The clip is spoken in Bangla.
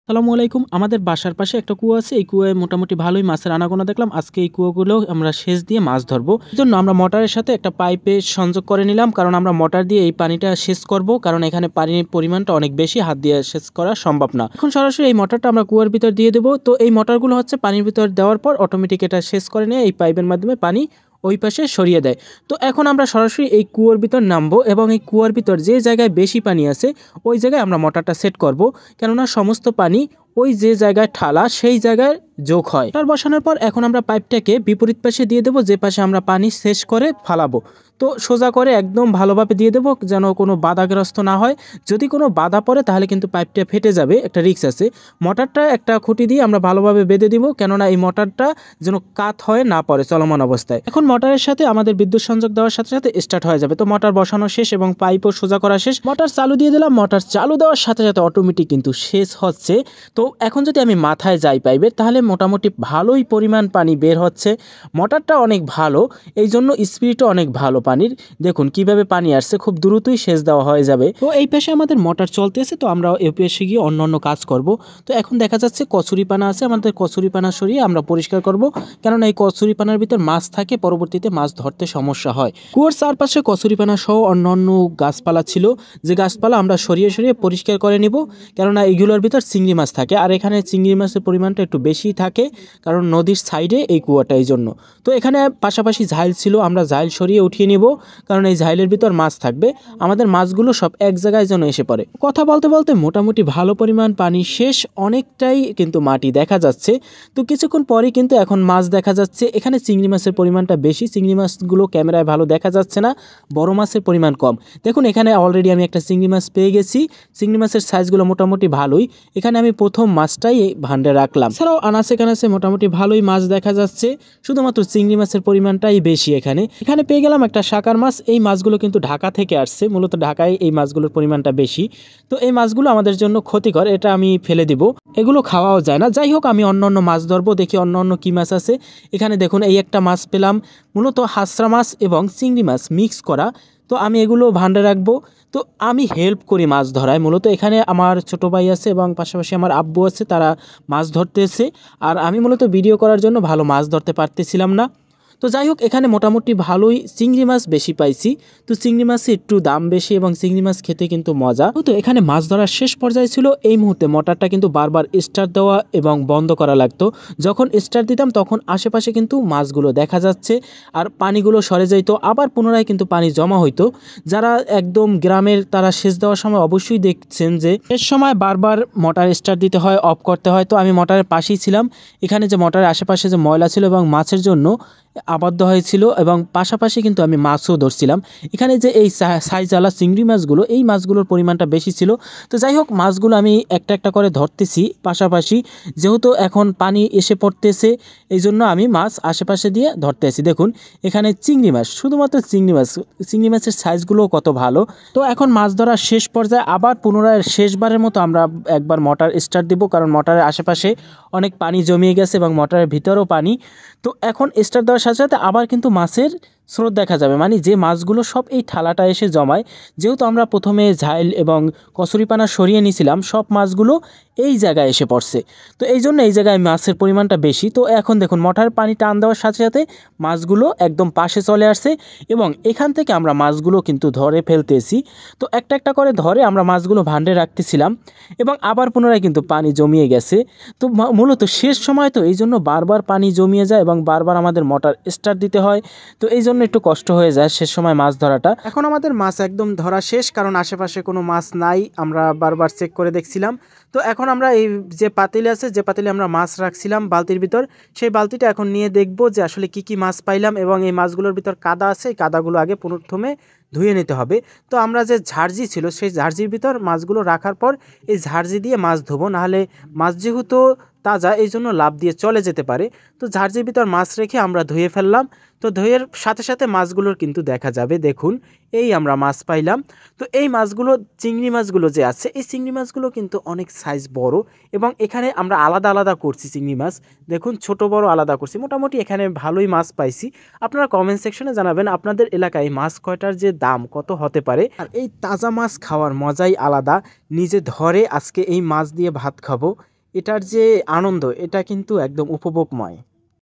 আসসালামু আলাইকুম। আমাদের বাসার পাশে একটা কুয়া আছে। এই কুয়ায় মোটামুটি ভালোই মাছের আনাগোনা দেখলাম। আজকে এই কুয়াগুলো আমরা সেচ দিয়ে মাছ ধরবো। এজন্য আমরা মোটরের সাথে একটা পাইপে সংযোগ করে নিলাম, কারণ আমরা মোটর দিয়ে এই পানিটা সেচ করব, কারণ এখানে পানির পরিমাণটা অনেক বেশি, হাত দিয়ে সেচ করা সম্ভব না। এখন সরাসরি এই মোটরটা আমরা কুয়ার ভিতর দিয়ে দেবো। তো এই মোটরগুলো হচ্ছে পানির ভিতর দেওয়ার পর অটোমেটিক এটা সেচ করে নিয়ে এই পাইপের মাধ্যমে পানি ওই পাশে সরিয়ে দেয়। তো এখন আমরা সরাসরি এই কুয়োর ভিতর নামবো এবং এই কুয়োর ভিতর যে জায়গায় বেশি পানি আছে ওই জায়গায় আমরা মোটরটা সেট করব, কেননা সমস্ত পানি ওই যে জায়গায় ঠালা সেই জায়গায় যোগ হয়। মোটর বসানোর পর এখন আমরা পাইপটাকে বিপরীত পাশে দিয়ে দেবো, যে পাশে আমরা পানি শেষ করে ফালাবো। তো সোজা করে একদম ভালোভাবে দিয়ে দেবো, যেন কোনো বাধাগ্রস্ত না হয়। যদি কোনো বাধা পড়ে তাহলে কিন্তু পাইপটা ফেটে যাবে, একটা রিস্ক আছে। মোটরটা একটা খুঁটি দিয়ে আমরা ভালোভাবে বেঁধে দিব, কেননা এই মোটরটা যেন কাত হয়ে না পড়ে চলমান অবস্থায়। এখন মোটরের সাথে আমাদের বিদ্যুৎ সংযোগ দেওয়ার সাথে সাথে স্টার্ট হয়ে যাবে। তো মোটর বসানো শেষ এবং পাইপও সোজা করা শেষ। মোটর চালু দিয়ে দিলাম। মোটর চালু দেওয়ার সাথে সাথে অটোমেটিক কিন্তু শেষ হচ্ছে। তো এখন যদি আমি মাথায় যাই পাইপের, তাহলে মোটামুটি ভালোই পরিমাণ পানি বের হচ্ছে। মোটরটা অনেক ভালো, এই জন্য স্পিডও অনেক ভালো পানির। দেখুন কিভাবে পানি আসছে, খুব দ্রুতই সেচ দেওয়া হয়ে যাবে। তো এই পাশে আমাদের মোটর চলতেছে, তো আমরা এই পাশে গিয়ে অন্য কাজ করব। তো এখন দেখা যাচ্ছে কচুরিপানা আছে, আমাদের কচুরিপানা সরিয়ে আমরা পরিষ্কার করব, কেননা এই কচুরিপানার ভিতর মাছ থাকে, পরবর্তীতে মাছ ধরতে সমস্যা হয়। কুয়োর চারপাশে কচুরিপানা সহ অন্য গাছপালা ছিল, যে গাছপালা আমরা সরিয়ে সরিয়ে পরিষ্কার করে নিব, কেননা এইগুলোর ভিতর চিংড়ি মাছ থাকে। আর এখানে চিংড়ি মাছের পরিমাণটা একটু বেশি থাকে, কারণ নদীর সাইডে এই কুয়াটা, এই জন্য। তো এখানে পাশাপাশি ঝাইল ছিল, আমরা ঝাইল সরিয়ে উঠিয়ে নিব, কারণ এই ঝাইলের ভিতর মাছ থাকবে। আমাদের মাছগুলো সব এক জায়গায় যেন এসে পড়ে। কথা বলতে বলতে মোটামুটি ভালো পরিমাণ পানি শেষ, অনেকটাই কিন্তু মাটি দেখা যাচ্ছে। তো কিছুক্ষণ পরেই কিন্তু এখন মাছ দেখা যাচ্ছে। এখানে চিংড়ি মাছের পরিমাণটা বেশি, চিংড়ি মাছগুলো ক্যামেরায় ভালো দেখা যাচ্ছে না, বড় মাছের পরিমাণ কম। দেখুন এখানে অলরেডি আমি একটা চিংড়ি মাছ পেয়ে গেছি। চিংড়ি মাছের সাইজগুলো মোটামুটি ভালোই। এখানে আমি প্রথম মাছটাই ভান্ডে রাখলাম। এছাড়াও আনাচে কানাচে মোটামুটি ভালোই মাছ দেখা যাচ্ছে, শুধুমাত্র চিংড়ি মাছের পরিমাণটাই বেশি। এখানে পেয়ে গেলাম একটা শাকার মাছ। এই মাছগুলো কিন্তু ঢাকা থেকে আসছে, মূলত ঢাকায় এই মাছগুলোর পরিমাণটা বেশি। তো এই মাছগুলো আমাদের জন্য ক্ষতিকর, এটা আমি ফেলে দিব, এগুলো খাওয়াও যায় না। যাই হোক, আমি অন্য মাছ ধরবো, দেখি অন্য কি মাছ আছে। এখানে দেখুন এই একটা মাছ পেলাম, মূলত হাঁসরা মাছ এবং চিংড়ি মাছ মিক্স করা। তো আমি এগুলো ভান্ডে রাখবো। তো আমি হেল্প করি মাছ ধরায়, মূলত এখানে আমার ছোট ভাই আছে এবং পাশাপাশি আমার আব্বু আছে, তারা মাছ ধরতেছে। আর আমি মূলত ভিডিও করার জন্য ভালো মাছ ধরতে পারতেছিলাম না। তো যাই হোক, এখানে মোটামুটি ভালোই চিংড়ি মাছ বেশি পাইছি। তো চিংড়ি মাছে একটু দাম বেশি এবং চিংড়ি মাছ খেতে কিন্তু মজা। তো এখানে মাছ ধরার শেষ পর্যায়ে ছিল। এই মুহূর্তে মোটরটা কিন্তু বারবার স্টার্ট দেওয়া এবং বন্ধ করা লাগতো। যখন স্টার্ট দিতাম তখন আশেপাশে কিন্তু মাছগুলো দেখা যাচ্ছে আর পানিগুলো সরে যাইতো, আবার পুনরায় কিন্তু পানি জমা হইতো। যারা একদম গ্রামের, তারা সেচ দেওয়ার সময় অবশ্যই দেখছেন যে শেষ সময় বারবার মোটর স্টার্ট দিতে হয়, অফ করতে হয়। তো আমি মোটরের পাশেই ছিলাম। এখানে যে মোটরের আশেপাশে যে ময়লা ছিল এবং মাছের জন্য আবদ্ধ হয়েছিল, এবং পাশাপাশি কিন্তু আমি মাছও ধরছিলাম। এখানে যে এই সাইজওয়ালা চিংড়ি মাছগুলো, এই মাছগুলোর পরিমাণটা বেশি ছিল। তো যাই হোক, মাছগুলো আমি একটা একটা করে ধরতেছি পাশাপাশি, যেহেতু এখন পানি এসে পড়তেছে, এই জন্য আমি মাছ আশেপাশে দিয়ে ধরতেছি। দেখুন এখানে চিংড়ি মাছ, শুধুমাত্র চিংড়ি মাছ, চিংড়ি মাছের সাইজগুলোও কত ভালো। তো এখন মাছ ধরার শেষ পর্যায়ে আবার পুনরায় শেষবারের মতো আমরা একবার মোটর স্টার্ট দিব, কারণ মোটরের আশেপাশে অনেক পানি জমিয়ে গেছে এবং মোটরের ভিতরেও পানি। তো এখন স্টার্ট দেওয়ার সাথে সাথে আবার কিন্তু মাছের স্রোত দেখা যাবে, মানে যে মাছগুলো সব এই ঠালাটা এসে জমায়। যেহেতু আমরা প্রথমে ঝাইল এবং কচুরিপানা সরিয়ে নিয়েছিলাম, সব মাছগুলো এই জায়গায় এসে পড়ছে। তো এই জন্য এই জায়গায় মাছের পরিমাণটা বেশি। তো এখন দেখুন মোটরের পানি টান দেওয়ার সাথে সাথে মাছগুলো একদম পাশে চলে আসছে এবং এখান থেকে আমরা মাছগুলো কিন্তু ধরে ফেলতেছি। তো একটা একটা করে ধরে আমরা মাছগুলো ভান্ডে রাখতেছিলাম এবং আবার পুনরায় কিন্তু পানি জমিয়ে গেছে। তো মূলত শেষ সময়, তো এই জন্য বারবার পানি জমিয়ে যায় এবং বারবার আমাদের মোটর স্টার্ট দিতে হয়। তো এই জন্য একটু কষ্ট হয়ে যায় শেষ সময় মাছ ধরাটা। এখন আমাদের মাছ একদম ধরা শেষ, কারণ আশেপাশে কোনো মাছ নাই, আমরা বারবার চেক করে দেখছিলাম। তো এখন আমরা এই যে পাতিলে আছে, যে পাতিলে আমরা মাছ রাখছিলাম বালতির ভিতর, সেই বালতিটা এখন নিয়ে দেখব যে আসলে কি কি মাছ পাইলাম। এবং এই মাছগুলোর ভিতর কাদা আছে, এই কাদাগুলো আগে প্রথমে ধুয়ে নিতে হবে। তো আমরা যে ঝার্জি ছিল, সেই ঝার্জির ভিতর মাছগুলো রাখার পর এই ঝার্জি দিয়ে মাছ ধোবো, নাহলে মাছ যেহেতু তাজা, এই জন্য লাফ দিয়ে চলে যেতে পারে। তো ঝার্জির ভিতর মাছ রেখে আমরা ধুয়ে ফেললাম। তো ধুয়ের সাথে সাথে মাছগুলোর কিন্তু দেখা যাবে, দেখুন এই আমরা মাছ পাইলাম। তো এই মাছগুলো, চিংড়ি মাছগুলো যে আছে, এই চিংড়ি মাছগুলো কিন্তু অনেক সাইজ বড়, এবং এখানে আমরা আলাদা আলাদা করছি চিংড়ি মাছ, দেখুন ছোট বড় আলাদা করছি। মোটামুটি এখানে ভালোই মাছ পাইছি। আপনারা কমেন্ট সেকশনে জানাবেন আপনাদের এলাকায় মাছ কয়টার যে দাম কত হতে পারে। আর এই তাজা মাছ খাওয়ার মজাই আলাদা। নিজে ধরে আজকে এই মাছ দিয়ে ভাত খাবো, এটার যে আনন্দ এটা কিন্তু একদম উপভোগময়।